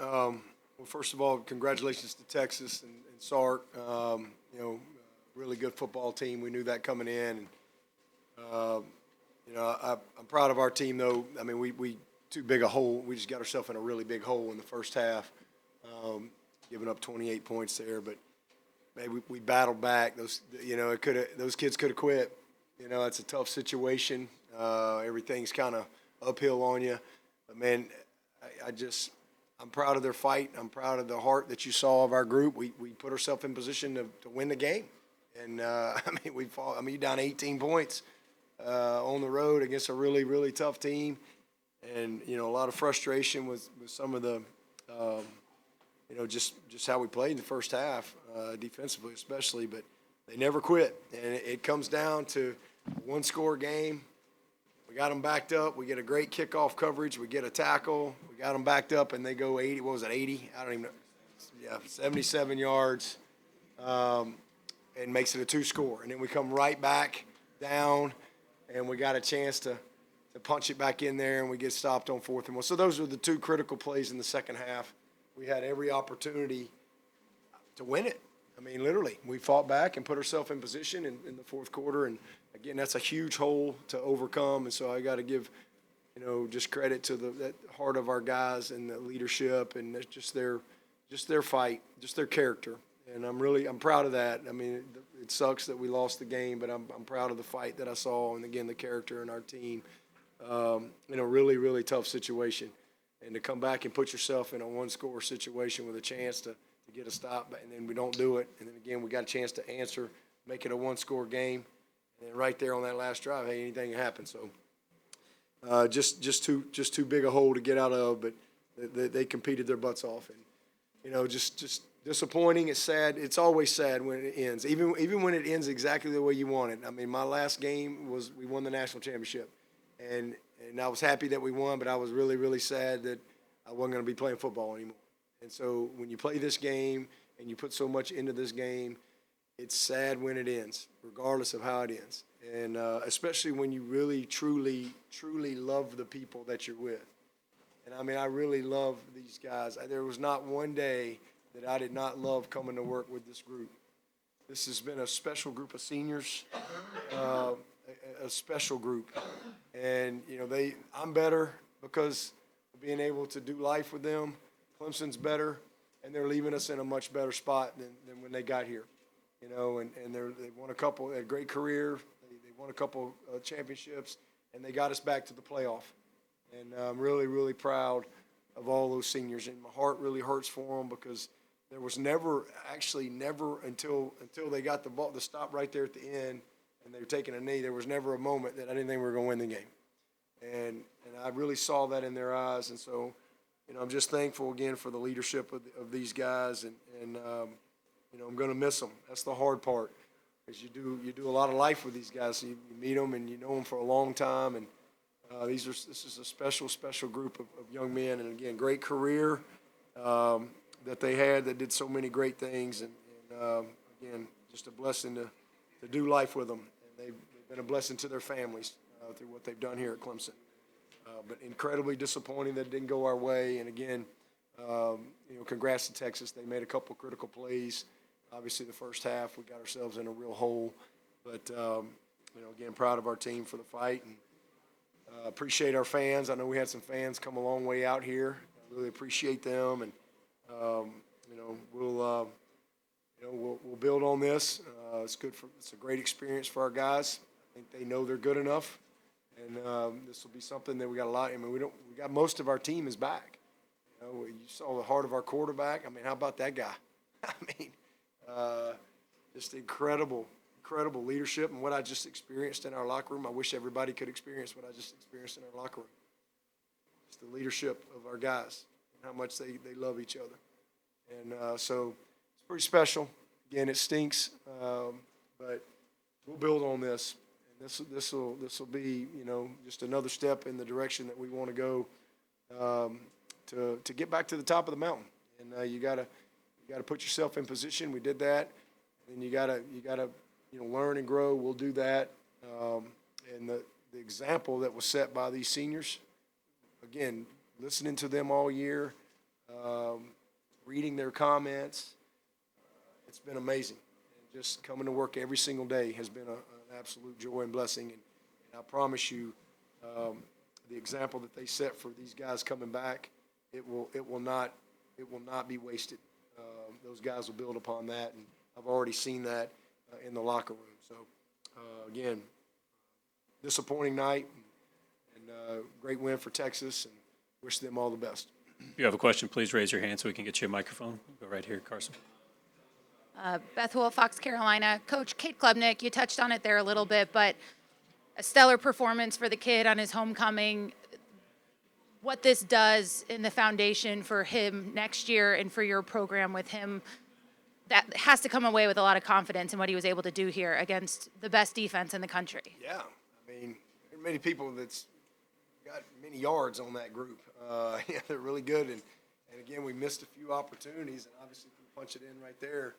Well, first of all, congratulations to Texas and Sark. Really good football team. We knew that coming in. And, I'm proud of our team, though. I mean, we too big a hole. We just got ourselves in a really big hole in the first half, giving up 28 points there. But maybe we battled back. Those kids could have quit. It's a tough situation. Everything's kind of uphill on you. But man, I'm proud of their fight. I'm proud of the heart that you saw of our group. We put ourselves in position to win the game. And, you're down 18 points on the road against a really, really tough team. And, a lot of frustration with some of the, just how we played in the first half, defensively especially. But they never quit. And it comes down to a one-score game. We got them backed up. We get a great kickoff coverage. We get a tackle. We got them backed up, and they go 80. What was it, 80? I don't even know. Yeah, 77 yards, and makes it a two-score. And then we come right back down, and we got a chance to punch it back in there, and we get stopped on 4th and 1. So those were the two critical plays in the second half. We had every opportunity to win it. I mean, literally, we fought back and put ourselves in position in the fourth quarter. And, again, that's a huge hole to overcome. And so I got to give, just credit to that heart of our guys and the leadership and just their fight, just their character. And I'm proud of that. I mean, it sucks that we lost the game, but I'm proud of the fight that I saw and, again, the character in our team in a really, really tough situation. And to come back and put yourself in a one-score situation with a chance to get a stop, and then we don't do it. And then, again, we got a chance to answer, make it a one-score game. And then right there on that last drive, hey, anything can happen. So just too big a hole to get out of, but they competed their butts off. And, just disappointing. It's sad. It's always sad when it ends, even when it ends exactly the way you want it. I mean, my last game was we won the national championship. And I was happy that we won, but I was really, really sad that I wasn't going to be playing football anymore. And so when you play this game and you put so much into this game, it's sad when it ends, regardless of how it ends. And especially when you really, truly, truly love the people that you're with. And, I really love these guys. There was not one day that I did not love coming to work with this group. This has been a special group of seniors, a special group. And, I'm better because of being able to do life with them. Clemson's better, and they're leaving us in a much better spot than when they got here. And they won a couple, they had a great career. They won a couple championships, and they got us back to the playoff. And I'm really, really proud of all those seniors. And my heart really hurts for them because there was never until they got the ball, the stop right there at the end, and they were taking a knee, there was never a moment that I didn't think we were going to win the game. And I really saw that in their eyes. And so, I'm just thankful again for the leadership of these guys, and I'm going to miss them. That's the hard part, is you do a lot of life with these guys. So you meet them and you know them for a long time, and this is a special group of young men, and again, great career that they had that did so many great things, and again, just a blessing to do life with them, and they've been a blessing to their families through what they've done here at Clemson. But incredibly disappointing that it didn't go our way. And again, congrats to Texas. They made a couple critical plays. Obviously, the first half we got ourselves in a real hole. But again, proud of our team for the fight, and appreciate our fans. I know we had some fans come a long way out here. I really appreciate them, and we'll build on this. It's a great experience for our guys. I think they know they're good enough. And this will be something that we got a lot. We got most of our team is back. You saw the heart of our quarterback. How about that guy? Just incredible leadership, and what I just experienced in our locker room. I wish everybody could experience what I just experienced in our locker room. It's the leadership of our guys and how much they love each other. And so it's pretty special. Again, it stinks, but we'll build on this. This will be, just another step in the direction that we want to go to get back to the top of the mountain. And you gotta put yourself in position. We did that, and you gotta learn and grow. We'll do that. And the example that was set by these seniors, again, listening to them all year, reading their comments. It's been amazing. And just coming to work every single day has been an absolute joy and blessing. And I promise you, the example that they set for these guys coming back, it will not be wasted. Those guys will build upon that, and I've already seen that in the locker room. So, again, disappointing night, and great win for Texas, and wish them all the best. If you have a question, please raise your hand so we can get you a microphone. Go right here, Carson. Beth Wolf, Fox Carolina. Coach Cade Klubnik, you touched on it there a little bit, but a stellar performance for the kid on his homecoming. What this does in the foundation for him next year and for your program with him, that has to come away with a lot of confidence in what he was able to do here against the best defense in the country. Yeah, I mean, there are many people that's got many yards on that group. Yeah, they're really good, and again, we missed a few opportunities, and obviously we punch it in right there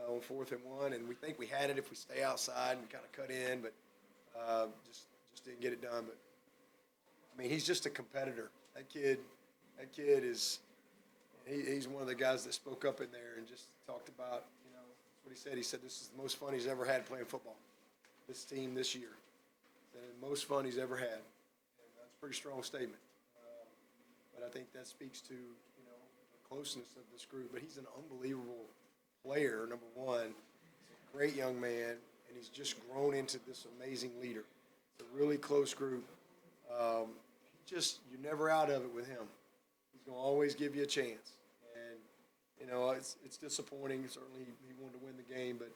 on 4th and 1, and we think we had it if we stay outside and kind of cut in, but just didn't get it done. But I mean, he's just a competitor. That kid is. He's one of the guys that spoke up in there and just talked about, what he said. He said, this is the most fun he's ever had playing football, this team this year. The most fun he's ever had. And that's a pretty strong statement. But I think that speaks to, the closeness of this group. But he's an unbelievable player, number one. He's a great young man, and he's just grown into this amazing leader. It's a really close group. You're never out of it with him. He's going to always give you a chance. And, it's disappointing. Certainly he wanted to win the game, but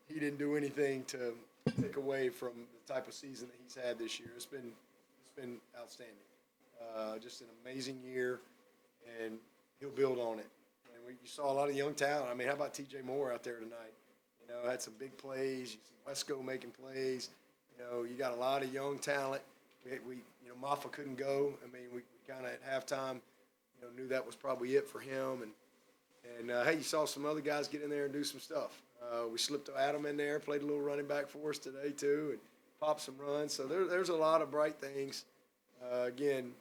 he didn't do anything to take away from the type of season that he's had this year. It's been outstanding. Just an amazing year, and he'll build on it. And you saw a lot of young talent. I mean, how about T.J. Moore out there tonight? Had some big plays. You see Wesco making plays. You got a lot of young talent. We Maffa couldn't go. I mean, we kind of at halftime, knew that was probably it for him. And hey, you saw some other guys get in there and do some stuff. We slipped Adam in there, played a little running back for us today too, and popped some runs. So there's a lot of bright things. Again,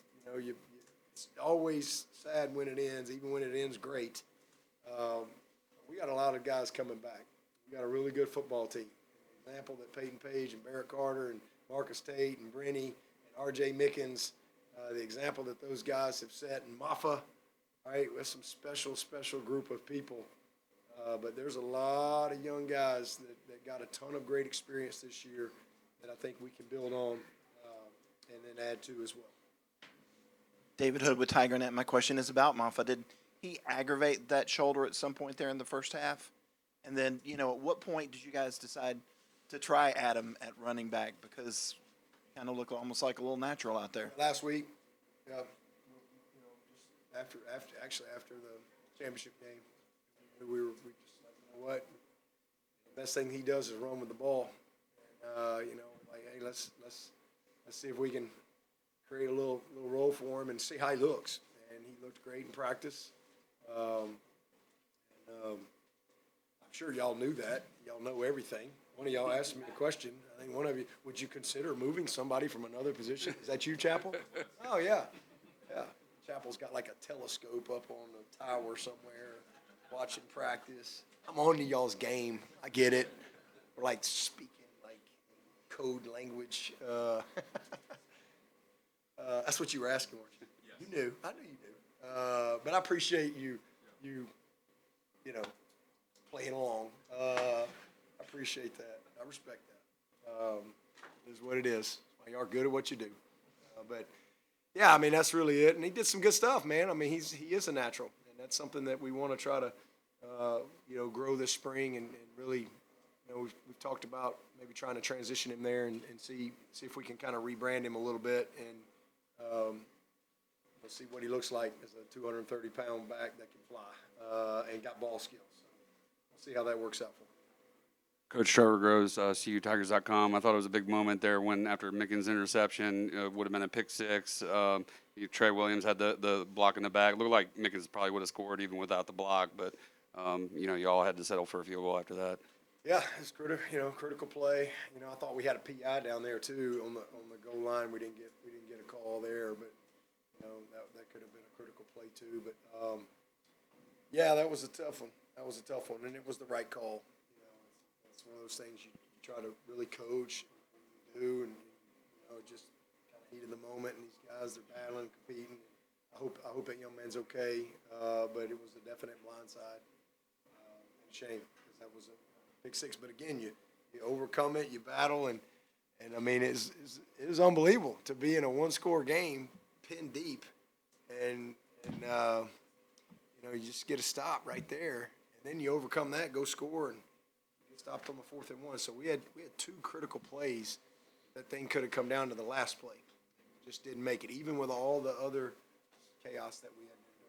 it's always sad when it ends, even when it ends great. We got a lot of guys coming back. We got a really good football team. An example that Peyton Page and Barrett Carter and Marcus Tate and Brenny and R.J. Mickens, the example that those guys have set, and Maffa, right, with some special group of people. But there's a lot of young guys that got a ton of great experience this year that I think we can build on and then add to as well. David Hood with TigerNet. My question is about Maffa. Did he aggravate that shoulder at some point there in the first half? And then, at what point did you guys decide to try Adam at running back? Because he kind of looked almost like a little natural out there. Last week, just after the championship game, we just like, what? The best thing he does is run with the ball. And, hey, let's see if we can create a little role for him and see how he looks. And he looked great in practice. I'm sure y'all knew that. Y'all know everything. One of y'all asked me a question. I think one of you, would you consider moving somebody from another position? Is that you, Chappell? Oh, yeah. Yeah. Chappell's got like a telescope up on the tower somewhere, watching practice. I'm on to y'all's game. I get it. We're like speaking like code language. That's what you were asking, weren't you? Yes. You knew. I knew you knew. But I appreciate you playing along. I appreciate that. I respect that. It is what it is. You are good at what you do. But, yeah, I mean, that's really it. And he did some good stuff, man. I mean, he is a natural. And that's something that we want to try to, grow this spring and really, we've talked about maybe trying to transition him there and see if we can kind of rebrand him a little bit and we'll see what he looks like as a 230-pound back that can fly and got ball skills. So we'll see how that works out for him. Coach Trevor Groves, CUTigers.com. I thought it was a big moment there when, after Mickens' interception, would have been a pick six. Trey Williams had the block in the back. It looked like Mickens probably would have scored even without the block, but, you all had to settle for a field goal after that. Yeah, it's critical play. I thought we had a PI down there too on the goal line. We didn't get a call there, but that could have been a critical play too. But Yeah, that was a tough one. And it was the right call. You know, it's one of those things you try to really coach, do, and just kind of heat of the moment. And these guys, they're battling, competing. I hope that young man's okay. But it was a definite blindside. And shame, because that was a pick six. But again, you overcome it, you battle, and I mean, it was unbelievable to be in a one-score game, pinned deep, and you just get a stop right there, and then you overcome that, go score, and get stopped on the 4th and 1. So we had 2 critical plays. That thing could have come down to the last play. Just didn't make it, even with all the other chaos that we had to do.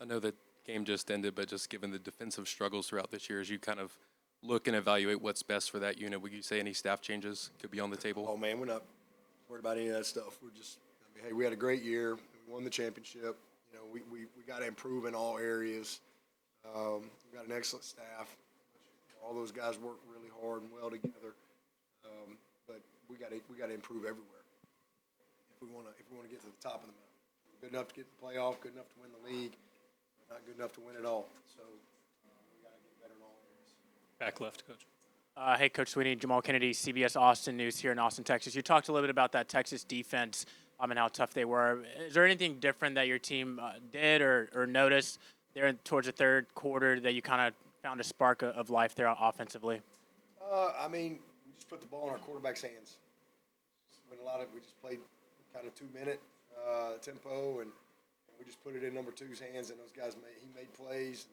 I know that game just ended, but just given the defensive struggles throughout this year, as you kind of look and evaluate what's best for that unit, would you say any staff changes could be on the table? Oh, man, we're not worried about any of that stuff. We're just, hey, we had a great year. We won the championship. We got to improve in all areas. We've got an excellent staff. All those guys work really hard and well together. But we got to improve everywhere if we want to get to the top of the mountain. We're good enough to get the playoff, good enough to win the league, but not good enough to win it all. So we got to get better in all areas. Back left, Coach. Hey, Coach Swinney, Jamal Kennedy, CBS Austin News here in Austin, Texas. You talked a little bit about that Texas defense and how tough they were. Is there anything different that your team did or noticed there towards the third quarter that you kind of found a spark of life there offensively? I mean, we just put the ball in our quarterback's hands. We just played kind of 2-minute tempo, and we just put it in number 2's hands, and those guys made plays.